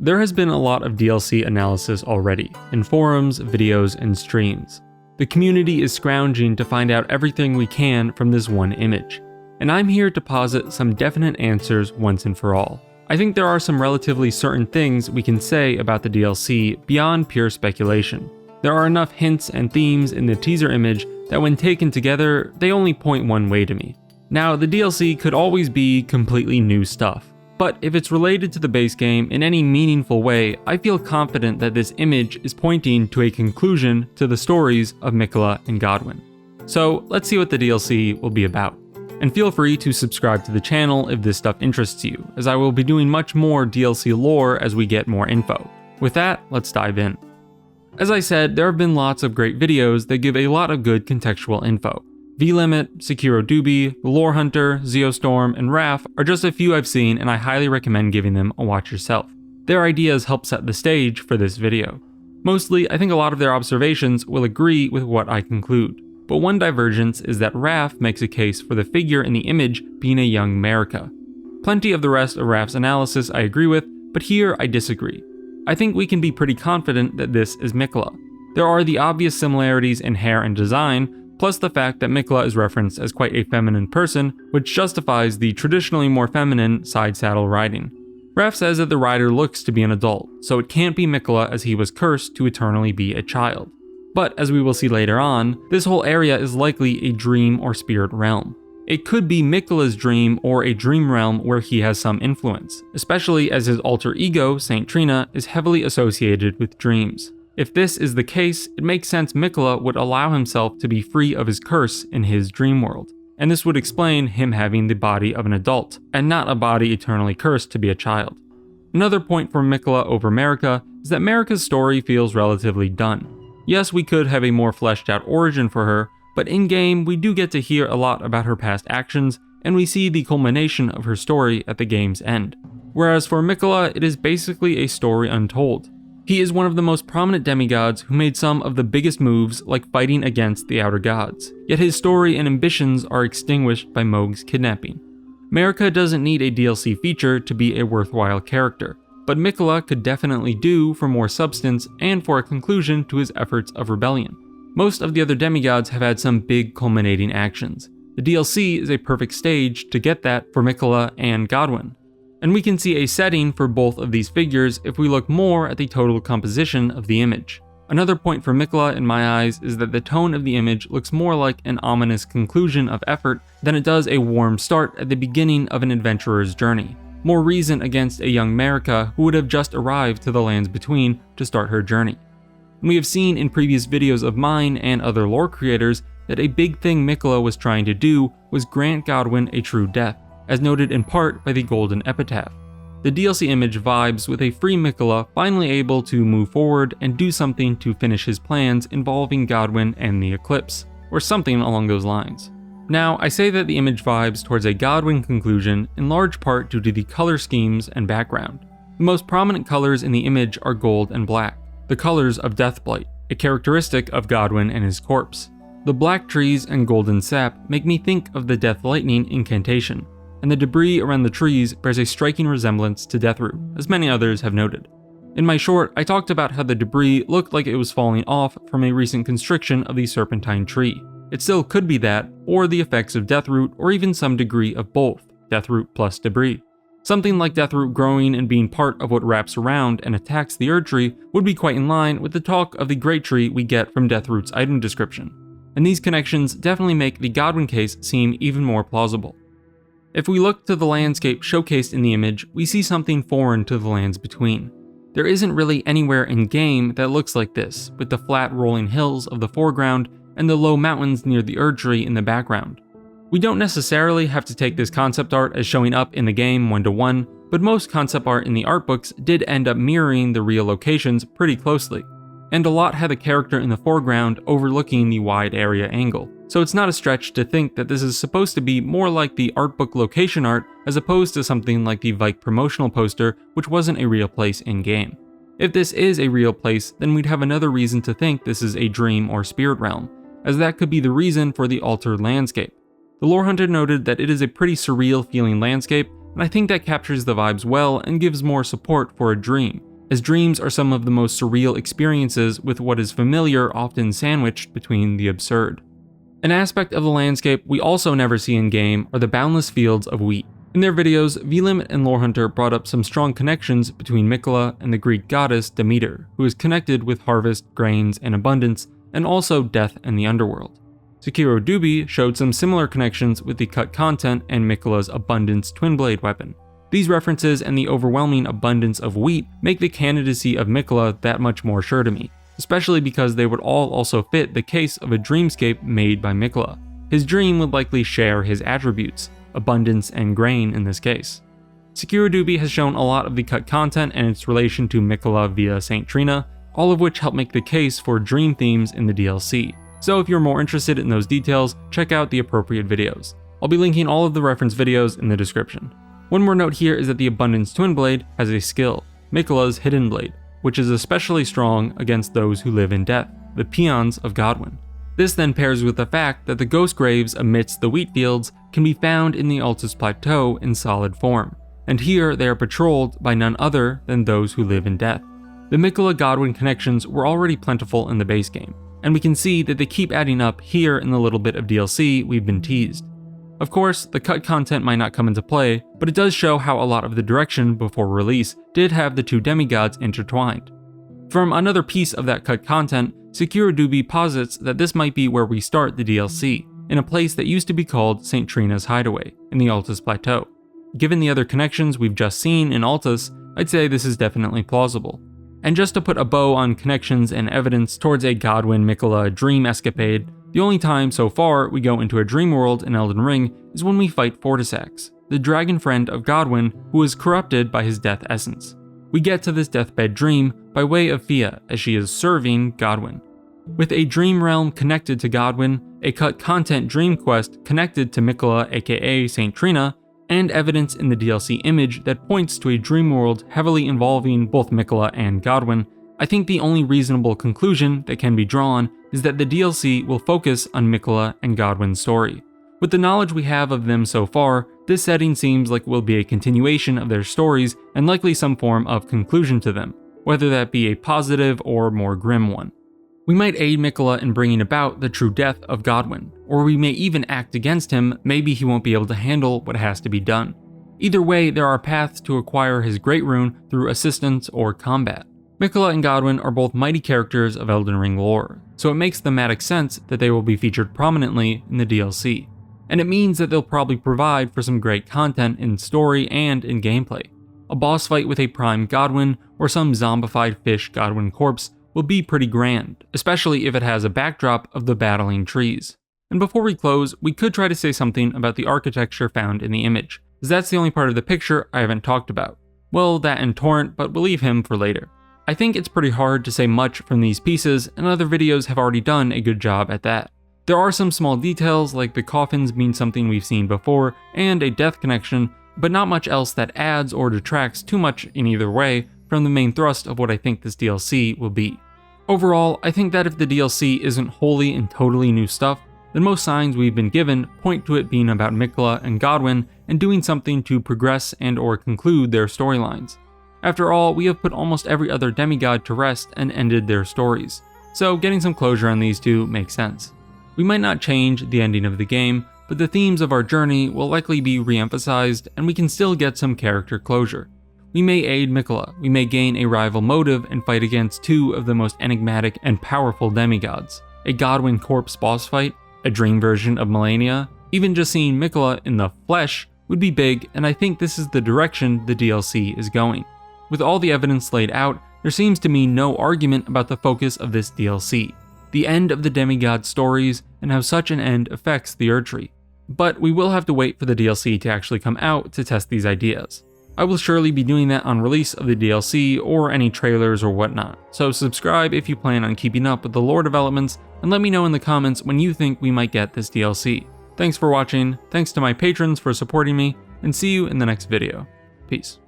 There has been a lot of DLC analysis already, in forums, videos, and streams. The community is scrounging to find out everything we can from this one image, and I'm here to posit some definite answers once and for all. I think there are some relatively certain things we can say about the DLC beyond pure speculation. There are enough hints and themes in the teaser image that when taken together, they only point one way to me. Now, the DLC could always be completely new stuff, but if it's related to the base game in any meaningful way, I feel confident that this image is pointing to a conclusion to the stories of Miquella and Godwyn. So let's see what the DLC will be about. And feel free to subscribe to the channel if this stuff interests you, as I will be doing much more DLC lore as we get more info. With that, let's dive in. As I said, there have been lots of great videos that give a lot of good contextual info. V-Limit, Sekiro Doobie, The Lore Hunter, Zeostorm, and Raph are just a few I've seen, and I highly recommend giving them a watch yourself. Their ideas help set the stage for this video. Mostly, I think a lot of their observations will agree with what I conclude, but one divergence is that Raph makes a case for the figure in the image being a young Marika. Plenty of the rest of Raph's analysis I agree with, but here I disagree. I think we can be pretty confident that this is Miquella. There are the obvious similarities in hair and design, plus the fact that Miquella is referenced as quite a feminine person, which justifies the traditionally more feminine side saddle riding. Raph says that the rider looks to be an adult, so it can't be Miquella as he was cursed to eternally be a child. But as we will see later on, this whole area is likely a dream or spirit realm. It could be Miquella's dream or a dream realm where he has some influence, especially as his alter ego, Saint Trina, is heavily associated with dreams. If this is the case, it makes sense Miquella would allow himself to be free of his curse in his dream world, and this would explain him having the body of an adult, and not a body eternally cursed to be a child. Another point for Miquella over Marika is that Marika's story feels relatively done. Yes, we could have a more fleshed out origin for her, but in-game we do get to hear a lot about her past actions, and we see the culmination of her story at the game's end. Whereas for Miquella, it is basically a story untold. He is one of the most prominent demigods who made some of the biggest moves, like fighting against the Outer Gods, yet his story and ambitions are extinguished by Mohg's kidnapping. Marika doesn't need a DLC feature to be a worthwhile character, but Miquella could definitely do for more substance and for a conclusion to his efforts of rebellion. Most of the other demigods have had some big culminating actions. The DLC is a perfect stage to get that for Miquella and Godwyn. And we can see a setting for both of these figures if we look more at the total composition of the image. Another point for Miquella in my eyes is that the tone of the image looks more like an ominous conclusion of effort than it does a warm start at the beginning of an adventurer's journey. More reason against a young Marika who would have just arrived to the lands between to start her journey. We have seen in previous videos of mine and other lore creators that a big thing Miquella was trying to do was grant Godwyn a true death, as noted in part by the Golden Epitaph. The DLC image vibes with a free Miquella finally able to move forward and do something to finish his plans involving Godwyn and the Eclipse, or something along those lines. Now, I say that the image vibes towards a Godwyn conclusion in large part due to the color schemes and background. The most prominent colors in the image are gold and black, the colors of Deathblight, a characteristic of Godwyn and his corpse. The black trees and golden sap make me think of the Death Lightning incantation, and the debris around the trees bears a striking resemblance to Deathroot, as many others have noted. In my short, I talked about how the debris looked like it was falling off from a recent constriction of the serpentine tree. It still could be that, or the effects of Deathroot, or even some degree of both, Deathroot plus debris. Something like Deathroot growing and being part of what wraps around and attacks the Erdtree would be quite in line with the talk of the Great Tree we get from Deathroot's item description, and these connections definitely make the Godwyn case seem even more plausible. If we look to the landscape showcased in the image, we see something foreign to the lands between. There isn't really anywhere in-game that looks like this, with the flat rolling hills of the foreground and the low mountains near the Erdtree in the background. We don't necessarily have to take this concept art as showing up in the game one-to-one, but most concept art in the art books did end up mirroring the real locations pretty closely, and a lot had the character in the foreground overlooking the wide area angle, so it's not a stretch to think that this is supposed to be more like the art book location art as opposed to something like the Vike promotional poster, which wasn't a real place in-game. If this is a real place, then we'd have another reason to think this is a dream or spirit realm, as that could be the reason for the altered landscape. The lore hunter noted that it is a pretty surreal feeling landscape, and I think that captures the vibes well and gives more support for a dream, as dreams are some of the most surreal experiences with what is familiar often sandwiched between the absurd. An aspect of the landscape we also never see in-game are the boundless fields of wheat. In their videos, vLimit and Lorehunter brought up some strong connections between Miquella and the Greek goddess Demeter, who is connected with harvest, grains, and abundance, and also death and the underworld. Sekiro Dubi showed some similar connections with the cut content and Miquella's abundance twin blade weapon. These references and the overwhelming abundance of wheat make the candidacy of Miquella that much more sure to me, especially because they would all also fit the case of a dreamscape made by Miquella. His dream would likely share his attributes, abundance and grain in this case. Sekiro Dubi has shown a lot of the cut content and its relation to Miquella via Saint Trina, all of which help make the case for dream themes in the DLC. So if you're more interested in those details, check out the appropriate videos. I'll be linking all of the reference videos in the description. One more note here is that the Abundance Twin Blade has a skill, Miquella's Hidden Blade, which is especially strong against those who live in death, the peons of Godwyn. This then pairs with the fact that the ghost graves amidst the wheat fields can be found in the Altus Plateau in solid form, and here they are patrolled by none other than those who live in death. The Miquella-Godwyn connections were already plentiful in the base game, and we can see that they keep adding up here in the little bit of DLC we've been teased. Of course, the cut content might not come into play, but it does show how a lot of the direction before release did have the two demigods intertwined. From another piece of that cut content, Sekiro Dubi posits that this might be where we start the DLC, in a place that used to be called St. Trina's Hideaway, in the Altus Plateau. Given the other connections we've just seen in Altus, I'd say this is definitely plausible. And just to put a bow on connections and evidence towards a Godwyn-Miquella dream escapade, the only time so far we go into a dream world in Elden Ring is when we fight Fortisax, the dragon friend of Godwyn who is corrupted by his death essence. We get to this deathbed dream by way of Fia as she is serving Godwyn. With a dream realm connected to Godwyn, a cut content dream quest connected to Miquella aka Saint Trina, and evidence in the DLC image that points to a dream world heavily involving both Miquella and Godwyn, I think the only reasonable conclusion that can be drawn is that the DLC will focus on Miquella and Godwyn's story. With the knowledge we have of them so far, this setting seems like it will be a continuation of their stories and likely some form of conclusion to them, whether that be a positive or more grim one. We might aid Miquella in bringing about the true death of Godwyn, or we may even act against him, maybe he won't be able to handle what has to be done. Either way, there are paths to acquire his Great Rune through assistance or combat. Miquella and Godwyn are both mighty characters of Elden Ring lore, so it makes thematic sense that they will be featured prominently in the DLC. And it means that they'll probably provide for some great content in story and in gameplay. A boss fight with a prime Godwyn or some zombified fish Godwyn corpse will be pretty grand, especially if it has a backdrop of the battling trees. And before we close, we could try to say something about the architecture found in the image, as that's the only part of the picture I haven't talked about. Well, that and Torrent, but we'll leave him for later. I think it's pretty hard to say much from these pieces, and other videos have already done a good job at that. There are some small details like the coffins being something we've seen before, and a death connection, but not much else that adds or detracts too much in either way from the main thrust of what I think this DLC will be. Overall, I think that if the DLC isn't wholly and totally new stuff, then most signs we've been given point to it being about Miquella and Godwyn and doing something to progress and or conclude their storylines. After all, we have put almost every other demigod to rest and ended their stories, so getting some closure on these two makes sense. We might not change the ending of the game, but the themes of our journey will likely be re-emphasized and we can still get some character closure. We may aid Miquella, we may gain a rival motive and fight against two of the most enigmatic and powerful demigods, a Godwyn corpse boss fight, a dream version of Melania. Even just seeing Miquella in the flesh would be big, and I think this is the direction the DLC is going. With all the evidence laid out, there seems to me no argument about the focus of this DLC, the end of the demigod stories and how such an end affects the Erdtree. But we will have to wait for the DLC to actually come out to test these ideas. I will surely be doing that on release of the DLC or any trailers or whatnot, so subscribe if you plan on keeping up with the lore developments and let me know in the comments when you think we might get this DLC. Thanks for watching, thanks to my patrons for supporting me, and see you in the next video. Peace.